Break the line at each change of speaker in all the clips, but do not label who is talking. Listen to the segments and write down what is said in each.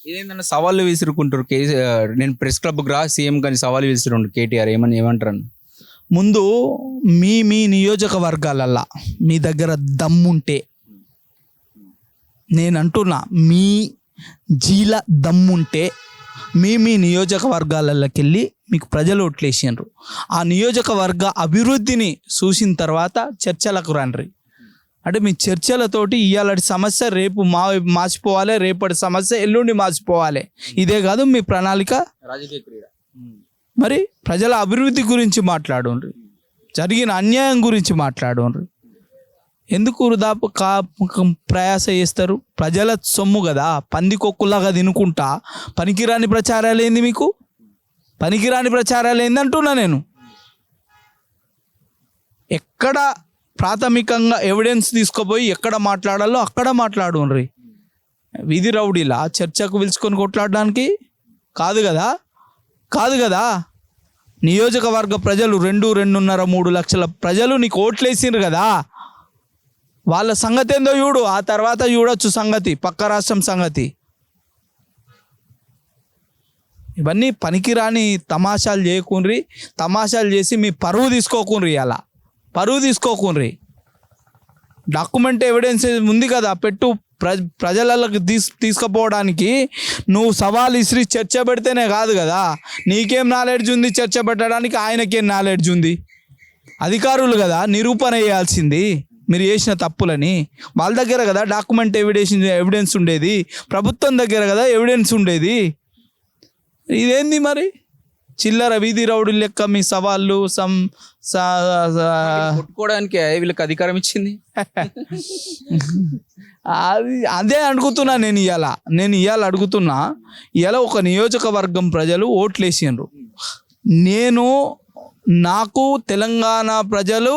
ఇదేంటన్నా సవాళ్ళు విసురుకుంటారు నేను ప్రెస్ క్లబ్కి రా సీఎం కానీ సవాళ్ళు విసురుండు కేటీఆర్ ఏమంటారు అన్న?
ముందు మీ నియోజకవర్గాలల్లా మీ దగ్గర దమ్ముంటే, నేను అంటున్నా మీ జీల దమ్ముంటే మీ నియోజకవర్గాలకి వెళ్ళి మీకు ప్రజలు ఓట్లేసిండ్రు. ఆ నియోజకవర్గ అభివృద్ధిని చూసిన తర్వాత చర్చలకు రండి. అంటే మీ చర్చలతోటి ఇవాళ సమస్య రేపు మాసిపోవాలి, రేపటి సమస్య ఎల్లుండి మాసిపోవాలి. ఇదే కాదు మీ ప్రణాళిక.
రాజకీయ క్రీడ.
మరి ప్రజల అభివృద్ధి గురించి మాట్లాడండి, జరిగిన అన్యాయం గురించి మాట్లాడండి. ఎందుకు వృధాపు ప్రయాస చేస్తారు? ప్రజల సొమ్ము కదా, పందికొక్కులాగా తినుకుంటా పనికిరాని ప్రచారాలు ఏంది మీకు? పనికిరాని ప్రచారాలు ఏందంటున్నా నేను. ఎక్కడ ప్రాథమికంగా ఎవిడెన్స్ తీసుకుపోయి ఎక్కడ మాట్లాడాలో అక్కడ మాట్లాడుండ్రి. వీధి రౌడీలా చర్చకు పిలుచుకొని కొట్లాడడానికి కాదు కదా. నియోజకవర్గ ప్రజలు 2.5-3 లక్షల ప్రజలు నీకు ఓట్లేసిండ్రు కదా, వాళ్ళ సంగతి ఏందో చూడు. ఆ తర్వాత చూడొచ్చు సంగతి, పక్క రాష్ట్రం సంగతి. ఇవన్నీ పనికిరాని తమాషాలు చేయకుండ్రి. తమాషాలు చేసి మీ పరువు తీసుకోకుండ్రి. అలా పరువు తీసుకోకుండ్రి. డాక్యుమెంట్ ఎవిడెన్స్ ఉంది కదా, పెట్టు. ప్రజలకు తీసుకుపోవడానికి నువ్వు సవాల్ ఇసిరి చర్చ పెడితేనే కాదు కదా. నీకేం నాలెడ్జ్ ఉంది చర్చ పెట్టడానికి? ఆయనకేం నాలెడ్జ్ ఉంది? అధికారులు కదా నిరూపణ చేయాల్సింది మీరు చేసిన తప్పులని. వాళ్ళ దగ్గర కదా డాక్యుమెంట్ ఎవిడెన్స్ ఉండేది, ప్రభుత్వం దగ్గర కదా ఎవిడెన్స్ ఉండేది. ఇదేంది మరి చిల్లర వీధి రౌడీ లెక్క మీ సవాళ్ళు
కొట్టుకోవడానికి వీళ్ళకి అధికారం ఇచ్చింది?
అదే అడుగుతున్నా నేను ఇవాళ అడుగుతున్నా. ఇవాళ ఒక నియోజకవర్గం ప్రజలు ఓట్లేసిండ్రు. నాకు తెలంగాణ ప్రజలు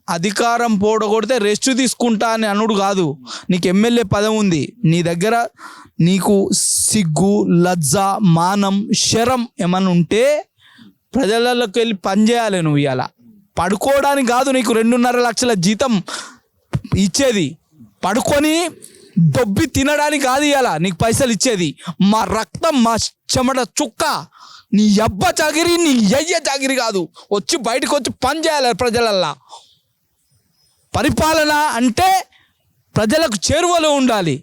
అధికారం పోడగొడితే రెస్ట్ తీసుకుంటా అని అనుడు కాదు. నీకు ఎమ్మెల్యే పదవి ఉంది, నీ దగ్గర నీకు సిగ్గు, లజ్జ, మానం, శరం ఏమన్నా ఉంటే ప్రజలలోకి వెళ్ళి పనిచేయాలి. నువ్వు ఇవాళ పడుకోవడానికి కాదు, నీకు 2.5 లక్షల జీతం ఇచ్చేది. పడుకొని దొబ్బి తినడానికి కాదు ఇవాళ నీకు పైసలు ఇచ్చేది. మా రక్తం, మా చెమట చుక్క, నీ అబ్బ చాకిరి, నీ అయ్య చాకిరి కాదు. వచ్చి బయటకు వచ్చి పని చేయాలి ప్రజలల్లా. పరిపాలన అంటే ప్రజలకు చేరువలో ఉండాలి.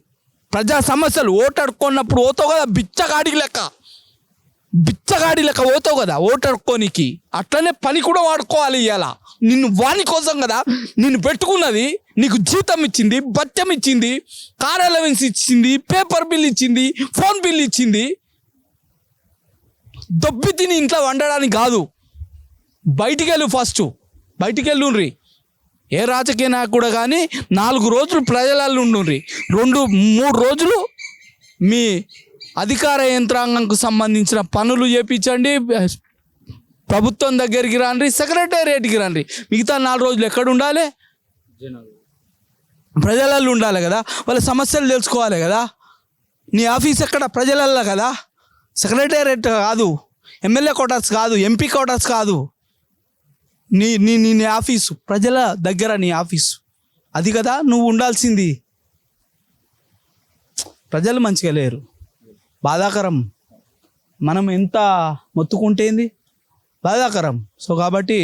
ప్రజా సమస్యలు ఓటడుకున్నప్పుడు పోతావు కదా, బిచ్చగాడి లెక్క పోతావు కదా ఓటడుకోనికి. అట్లనే పని కూడా వాడుకోవాలి. ఇవాళ నిన్ను వాని కోసం కదా నిన్ను పెట్టుకున్నది. నీకు జీతం ఇచ్చింది, బత్యం ఇచ్చింది, కార్ అలవెన్స్ ఇచ్చింది, పేపర్ బిల్ ఇచ్చింది, ఫోన్ బిల్ ఇచ్చింది. దొబ్బి తిని ఇంట్లో వండడానికి కాదు. బయటికి వెళ్ళుండ్రి. ఏ రాజకీయ నాయకుడు కానీ 4 రోజులు ప్రజలలో ఉండుండ్రి, 2-3 రోజులు మీ అధికార యంత్రాంగంకు సంబంధించిన పనులు చేపించండి. ప్రభుత్వం దగ్గరికి రండి, సెక్రటేరియట్కి రండి. మిగతా 4 రోజులు ఎక్కడ ఉండాలి? ప్రజలలో ఉండాలి కదా. వాళ్ళ సమస్యలు తెలుసుకోవాలి కదా. నీ ఆఫీస్ ఎక్కడ? ప్రజలల్లో కదా. సెక్రటేరియట్ కాదు, ఎమ్మెల్యే క్వార్టర్స్ కాదు, ఎంపీ క్వార్టర్స్ కాదు. నీ ఆఫీసు ప్రజల దగ్గర, నీ ఆఫీసు అది కదా నువ్వు ఉండాల్సింది. ప్రజలు మంచిగా లేరు, బాధాకరం. మనం ఎంత మొత్తుకుంటేంది బాధాకరం. సో కాబట్టి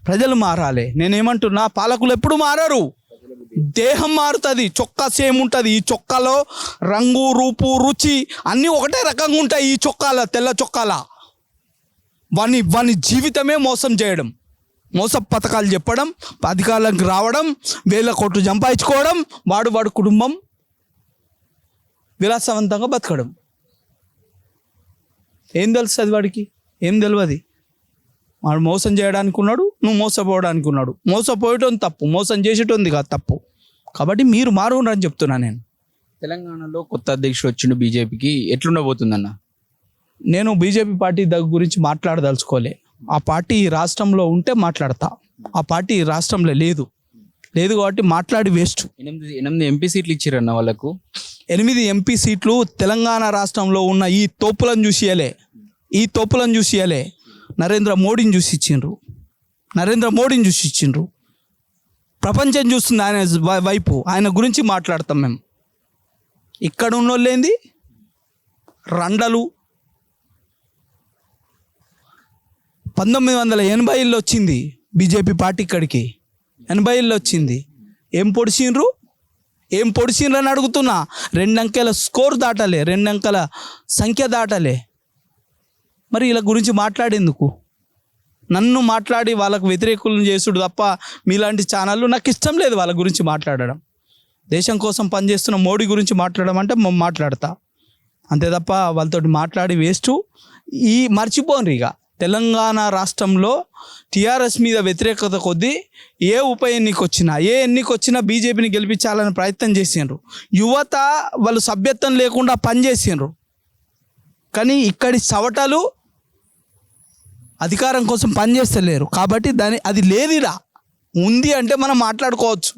ప్రజలు మారాలి. నేనేమంటున్నా, పాలకులు ఎప్పుడు మారరు, దేహం మారుతుంది, చొక్కా సేమ్ ఉంటుంది. ఈ చొక్కాలో రంగు, రూపు, రుచి అన్నీ ఒకటే రకంగా ఉంటాయి. ఈ చొక్కాల, తెల్ల చొక్కాల వాని జీవితమే మోసం చేయడం, మోస పథకాలు చెప్పడం, అధికారులకు రావడం, 1000 కోట్లు సంపాదించుకోవడం, వాడు కుటుంబం విలాసవంతంగా బతకడం. ఏం తెలుస్తుంది వాడికి? ఏం తెలియదు. వాడు మోసం చేయడానికి ఉన్నాడు, నువ్వు మోసపోవడానికి ఉన్నాడు. మోసపోయటం తప్పు, మోసం చేసేటోంది కాదు తప్పు. కాబట్టి మీరు మారుండ్రని చెప్తున్నా నేను.
తెలంగాణలో కొత్త అధ్యక్షుడు వచ్చిండు బీజేపీకి, ఎట్లుండబోతుందన్న?
నేను బీజేపీ పార్టీ గురించి మాట్లాడదలుచుకోలే. ఆ పార్టీ రాష్ట్రంలో ఉంటే మాట్లాడతా. ఆ పార్టీ రాష్ట్రంలో లేదు కాబట్టి మాట్లాడి వేస్ట్.
8 ఎంపీ సీట్లు ఇచ్చిరన్న వాళ్ళకు.
8 ఎంపీ సీట్లు తెలంగాణ రాష్ట్రంలో ఉన్న ఈ తోపులను చూసియలే. నరేంద్ర మోడీని చూసి ఇచ్చిండ్రు. ప్రపంచం చూస్తుంది ఆయన వైపు. ఆయన గురించి మాట్లాడతాం మేము. ఇక్కడ ఉన్నోళ్ళేంది, రండలు 1980లో వచ్చింది బీజేపీ పార్టీ ఇక్కడికి, 80లో వచ్చింది. ఏం పొడిచిండ్రు అని అడుగుతున్నా. 2 అంకెల స్కోర్ దాటలే, 2 అంకెల సంఖ్య దాటలే. మరి ఇలా గురించి మాట్లాడేందుకు? నన్ను మాట్లాడి వాళ్ళకు వ్యతిరేకులను చేసుడు తప్ప మీలాంటి ఛానళ్ళు నాకు ఇష్టం లేదు వాళ్ళ గురించి మాట్లాడడం. దేశం కోసం పనిచేస్తున్న మోడీ గురించి మాట్లాడడం అంటే మాట్లాడతా, అంతే తప్ప వాళ్ళతోటి మాట్లాడి వేస్ట్. మర్చిపోండి ఇక తెలంగాణ రాష్ట్రంలో టీఆర్ఎస్ మీద వ్యతిరేకత కొద్దీ ఏ ఉప ఎన్నిక వచ్చినా బీజేపీని గెలిపించాలని ప్రయత్నం చేసిండ్రు. యువత వాళ్ళు సభ్యత్వం లేకుండా పనిచేసిండ్రు. కానీ ఇక్కడి సవటలు అధికారం కోసం పనిచేస్తలేరు. కాబట్టి అది లేదురా, ఉంది అంటే మనం మాట్లాడుకోవచ్చు,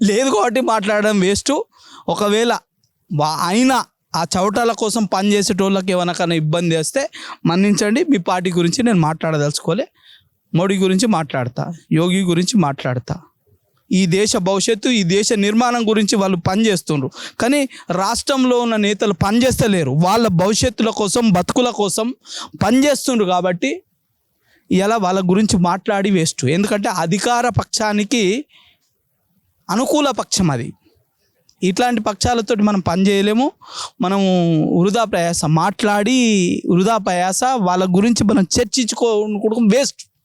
లేదు కాబట్టి మాట్లాడడం వేస్ట్. ఒకవేళ అయినా ఆ చవటాల కోసం పనిచేసేటోళ్ళకి ఏమైనా ఇబ్బంది వస్తే మన్నించండి. మీ పార్టీ గురించి నేను మాట్లాడదలుచుకోలే. మోడీ గురించి మాట్లాడతా, యోగి గురించి మాట్లాడతా. ఈ దేశ భవిష్యత్తు, ఈ దేశ నిర్మాణం గురించి వాళ్ళు పనిచేస్తుండ్రు. కానీ రాష్ట్రంలో ఉన్న నేతలు పనిచేస్తలేరు. వాళ్ళ భవిష్యత్తుల కోసం, బతుకుల కోసం పనిచేస్తుండ్రు. కాబట్టి ఇలా వాళ్ళ గురించి మాట్లాడి వేస్ట్. ఎందుకంటే అధికార పక్షానికి అనుకూల పక్షం అది. ఇట్లాంటి పక్షాలతోటి మనం పని చేయలేము. మనము వృధా ప్రయాస వాళ్ళ గురించి మనం చర్చించుకోవడం వేస్ట్.